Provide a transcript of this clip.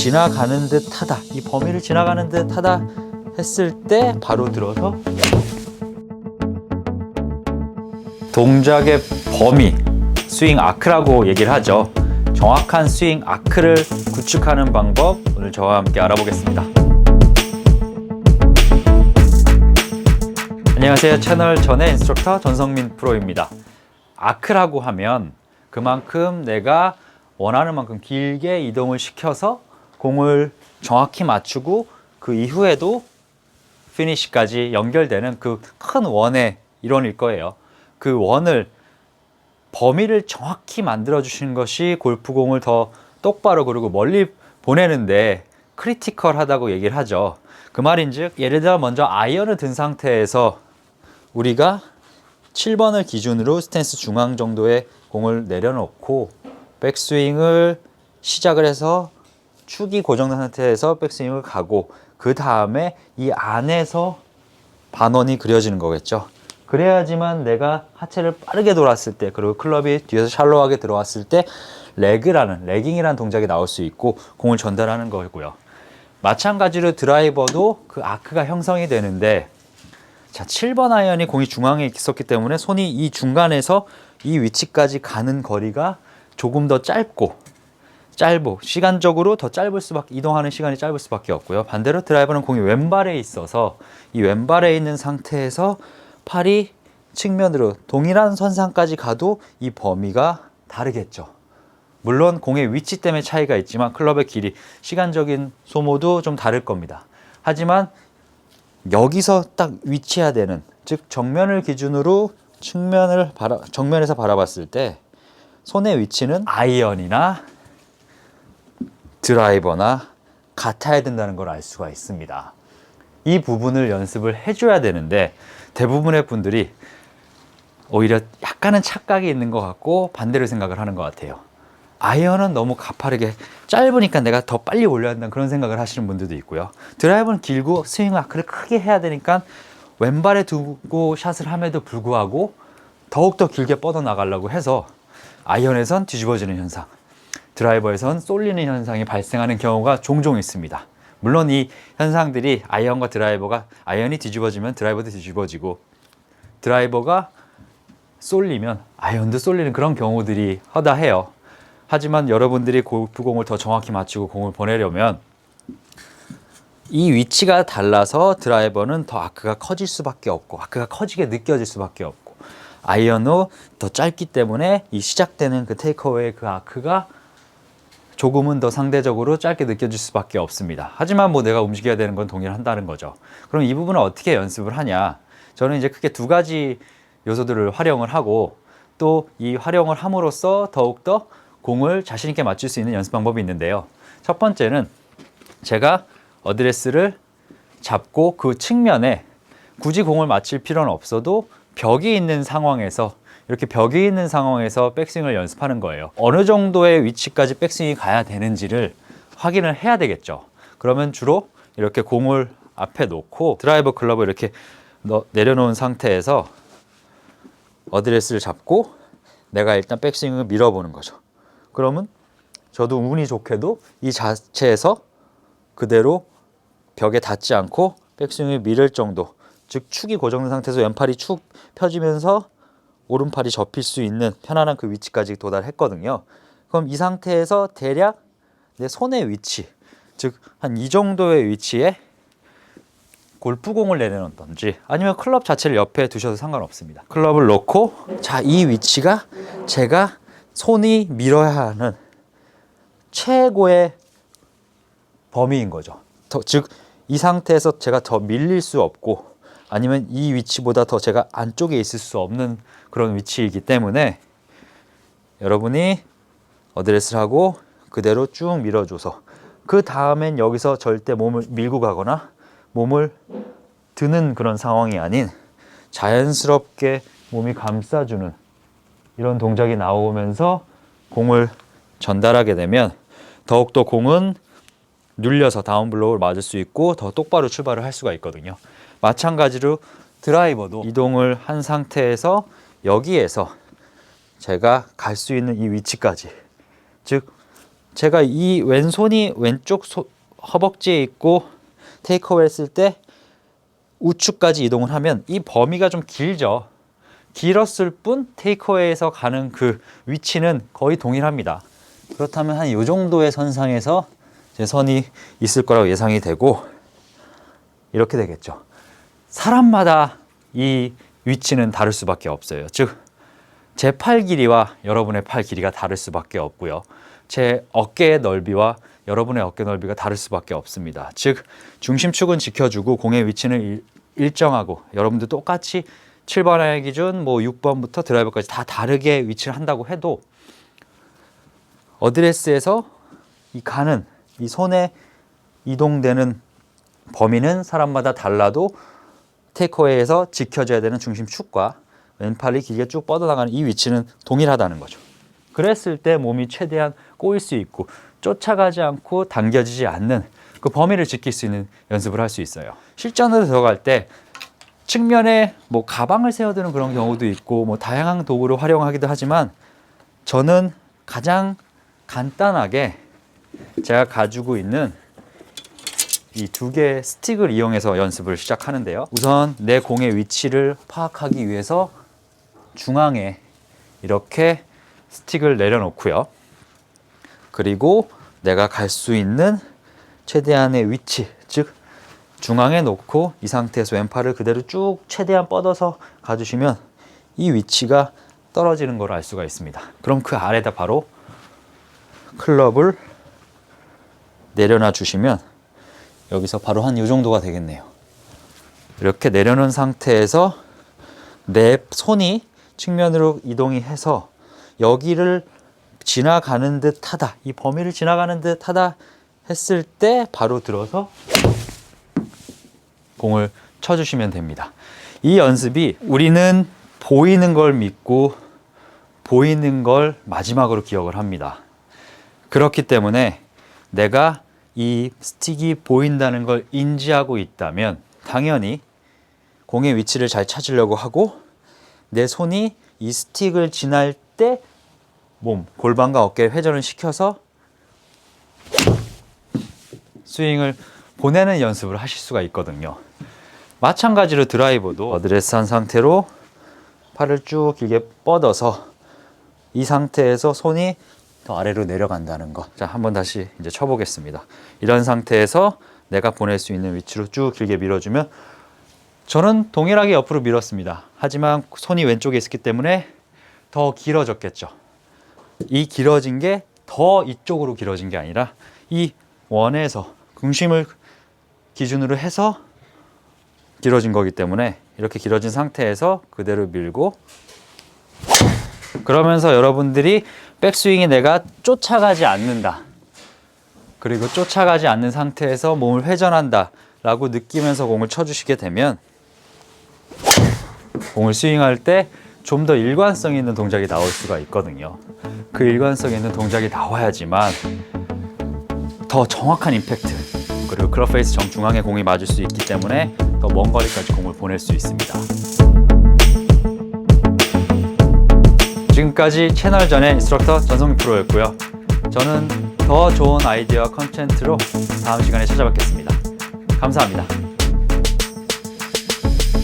지나가는 듯하다, 이 범위를 지나가는 듯하다 했을 때 바로 들어서 동작의 범위, 스윙 아크라고 얘기를 하죠. 정확한 스윙 아크를 구축하는 방법, 오늘 저와 함께 알아보겠습니다. 안녕하세요. 채널 전의 인스트럭터 전성민 프로입니다. 아크라고 하면 그만큼 내가 원하는 만큼 길게 이동을 시켜서 공을 정확히 맞추고 그 이후에도 피니시까지 연결되는 그 큰 원의 이론일 거예요. 그 원을, 범위를 정확히 만들어 주시는 것이 골프공을 더 똑바로 그리고 멀리 보내는데 크리티컬하다고 얘기를 하죠. 그 말인즉, 예를 들어 먼저 아이언을 든 상태에서 우리가 7번을 기준으로 스탠스 중앙 정도의 공을 내려놓고 백스윙을 시작을 해서 축이 고정된 상태에서 백스윙을 가고, 그 다음에 이 안에서 반원이 그려지는 거겠죠. 그래야지만 내가 하체를 빠르게 돌았을 때, 그리고 클럽이 뒤에서 샬로하게 들어왔을 때 레깅이라는 동작이 나올 수 있고 공을 전달하는 거고요. 마찬가지로 드라이버도 그 아크가 형성이 되는데, 자, 7번 아이언이 공이 중앙에 있었기 때문에 손이 이 중간에서 이 위치까지 가는 거리가 조금 더 짧고 시간적으로 더 짧을 수밖에, 이동하는 시간이 짧을 수밖에 없고요. 반대로 드라이버는 공이 왼발에 있어서 이 왼발에 있는 상태에서 팔이 측면으로 동일한 선상까지 가도 이 범위가 다르겠죠. 물론 공의 위치 때문에 차이가 있지만 클럽의 길이, 시간적인 소모도 좀 다를 겁니다. 하지만 여기서 딱 위치해야 되는, 즉 정면을 기준으로 정면에서 바라봤을 때 손의 위치는 아이언이나 드라이버나 같아야 된다는 걸 알 수가 있습니다. 이 부분을 연습을 해줘야 되는데, 대부분의 분들이 오히려 약간은 착각이 있는 것 같고 반대로 생각을 하는 것 같아요. 아이언은 너무 가파르게 짧으니까 내가 더 빨리 올려야 한다는 그런 생각을 하시는 분들도 있고요. 드라이버는 길고 스윙 아크를 크게 해야 되니까 왼발에 두고 샷을 함에도 불구하고 더욱더 길게 뻗어나가려고 해서 아이언에선 뒤집어지는 현상, 드라이버에선 쏠리는 현상이 발생하는 경우가 종종 있습니다. 물론 이 현상들이 아이언과 드라이버가, 아이언이 뒤집어지면 드라이버도 뒤집어지고, 드라이버가 쏠리면 아이언도 쏠리는 그런 경우들이 허다해요. 하지만 여러분들이 골프공을 더 정확히 맞추고 공을 보내려면 이 위치가 달라서 드라이버는 더 아크가 커질 수밖에 없고, 아크가 커지게 느껴질 수밖에 없고, 아이언은 더 짧기 때문에 이 시작되는 그 테이크어웨이 그 아크가 조금은 더 상대적으로 짧게 느껴질 수밖에 없습니다. 하지만 뭐 내가 움직여야 되는 건 동일한다는 거죠. 그럼 이 부분을 어떻게 연습을 하냐? 저는 이제 크게 두 가지 요소들을 활용을 하고, 또 이 활용을 함으로써 더욱더 공을 자신 있게 맞출 수 있는 연습 방법이 있는데요. 첫 번째는 제가 어드레스를 잡고 그 측면에 굳이 공을 맞힐 필요는 없어도 벽이 있는 상황에서, 이렇게 벽이 있는 상황에서 백스윙을 연습하는 거예요. 어느 정도의 위치까지 백스윙이 가야 되는지를 확인을 해야 되겠죠. 그러면 주로 이렇게 공을 앞에 놓고 드라이버 클럽을 이렇게 내려놓은 상태에서 어드레스를 잡고 내가 일단 백스윙을 밀어보는 거죠. 그러면 저도 운이 좋게도 이 자체에서 그대로 벽에 닿지 않고 백스윙을 밀을 정도, 즉 축이 고정된 상태에서 왼팔이 축 펴지면서 오른팔이 접힐 수 있는 편안한 그 위치까지 도달했거든요. 그럼 이 상태에서 대략 내 손의 위치, 즉 한 이 정도의 위치에 골프공을 내려놓던지 아니면 클럽 자체를 옆에 두셔도 상관없습니다. 클럽을 놓고, 자, 이 위치가 제가 손이 밀어야 하는 최고의 범위인 거죠. 즉 이 상태에서 제가 더 밀릴 수 없고, 아니면 이 위치보다 더 제가 안쪽에 있을 수 없는 그런 위치이기 때문에 여러분이 어드레스를 하고 그대로 쭉 밀어줘서, 그 다음엔 여기서 절대 몸을 밀고 가거나 몸을 드는 그런 상황이 아닌 자연스럽게 몸이 감싸주는 이런 동작이 나오면서 공을 전달하게 되면 더욱더 공은 눌려서 다운블로우를 맞을 수 있고 더 똑바로 출발을 할 수가 있거든요. 마찬가지로 드라이버도 이동을 한 상태에서 여기에서 제가 갈 수 있는 이 위치까지, 즉 제가 이 왼손이 왼쪽 허벅지에 있고 테이크어웨이 했을 때 우측까지 이동을 하면 이 범위가 좀 길죠. 길었을 뿐 테이크어웨이에서 가는 그 위치는 거의 동일합니다. 그렇다면 한 이 정도의 선상에서 제 선이 있을 거라고 예상이 되고, 이렇게 되겠죠. 사람마다 이 위치는 다를 수밖에 없어요. 즉, 제 팔 길이와 여러분의 팔 길이가 다를 수밖에 없고요. 제 어깨의 넓이와 여러분의 어깨 넓이가 다를 수밖에 없습니다. 즉, 중심축은 지켜주고 공의 위치는 일정하고, 여러분도 똑같이 7번의 기준, 뭐 6번부터 드라이버까지 다 다르게 위치를 한다고 해도 어드레스에서 이 가는, 이 손에 이동되는 범위는 사람마다 달라도 테이크어웨이에서 지켜져야 되는 중심축과 왼팔이 길게 쭉 뻗어나가는 이 위치는 동일하다는 거죠. 그랬을 때 몸이 최대한 꼬일 수 있고 쫓아가지 않고 당겨지지 않는 그 범위를 지킬 수 있는 연습을 할 수 있어요. 실전으로 들어갈 때 측면에 뭐 가방을 세워두는 그런 경우도 있고 뭐 다양한 도구를 활용하기도 하지만, 저는 가장 간단하게 제가 가지고 있는 이 두 개의 스틱을 이용해서 연습을 시작하는데요. 우선 내 공의 위치를 파악하기 위해서 중앙에 이렇게 스틱을 내려놓고요. 그리고 내가 갈 수 있는 최대한의 위치, 즉 중앙에 놓고 이 상태에서 왼팔을 그대로 쭉 최대한 뻗어서 가주시면 이 위치가 떨어지는 걸 알 수가 있습니다. 그럼 그 아래다 바로 클럽을 내려놔 주시면 여기서 바로 한 이 정도가 되겠네요. 이렇게 내려놓은 상태에서 내 손이 측면으로 이동이 해서 여기를 지나가는 듯 하다, 이 범위를 지나가는 듯 하다 했을 때 바로 들어서 공을 쳐주시면 됩니다. 이 연습이 우리는 보이는 걸 믿고 보이는 걸 마지막으로 기억을 합니다. 그렇기 때문에 내가 이 스틱이 보인다는 걸 인지하고 있다면 당연히 공의 위치를 잘 찾으려고 하고, 내 손이 이 스틱을 지날 때 몸, 골반과 어깨를 회전을 시켜서 스윙을 보내는 연습을 하실 수가 있거든요. 마찬가지로 드라이버도 어드레스한 상태로 팔을 쭉 길게 뻗어서 이 상태에서 손이 더 아래로 내려간다는 거. 자, 한번 다시 이제 쳐보겠습니다. 이런 상태에서 내가 보낼 수 있는 위치로 쭉 길게 밀어주면, 저는 동일하게 옆으로 밀었습니다. 하지만 손이 왼쪽에 있었기 때문에 더 길어졌겠죠. 이 길어진 게 더 이쪽으로 길어진 게 아니라 이 원에서 중심을 기준으로 해서 길어진 거기 때문에 이렇게 길어진 상태에서 그대로 밀고, 그러면서 여러분들이 백스윙이 내가 쫓아가지 않는다, 그리고 쫓아가지 않는 상태에서 몸을 회전한다 라고 느끼면서 공을 쳐주시게 되면 공을 스윙할 때 좀 더 일관성 있는 동작이 나올 수가 있거든요. 그 일관성 있는 동작이 나와야지만 더 정확한 임팩트, 그리고 클럽 페이스 정중앙에 공이 맞을 수 있기 때문에 더 먼 거리까지 공을 보낼 수 있습니다. 지금까지 채널 전의 인스트럭터 전성민 프로였고요. 저는 더 좋은 아이디어와 컨텐츠로 다음 시간에 찾아뵙겠습니다. 감사합니다.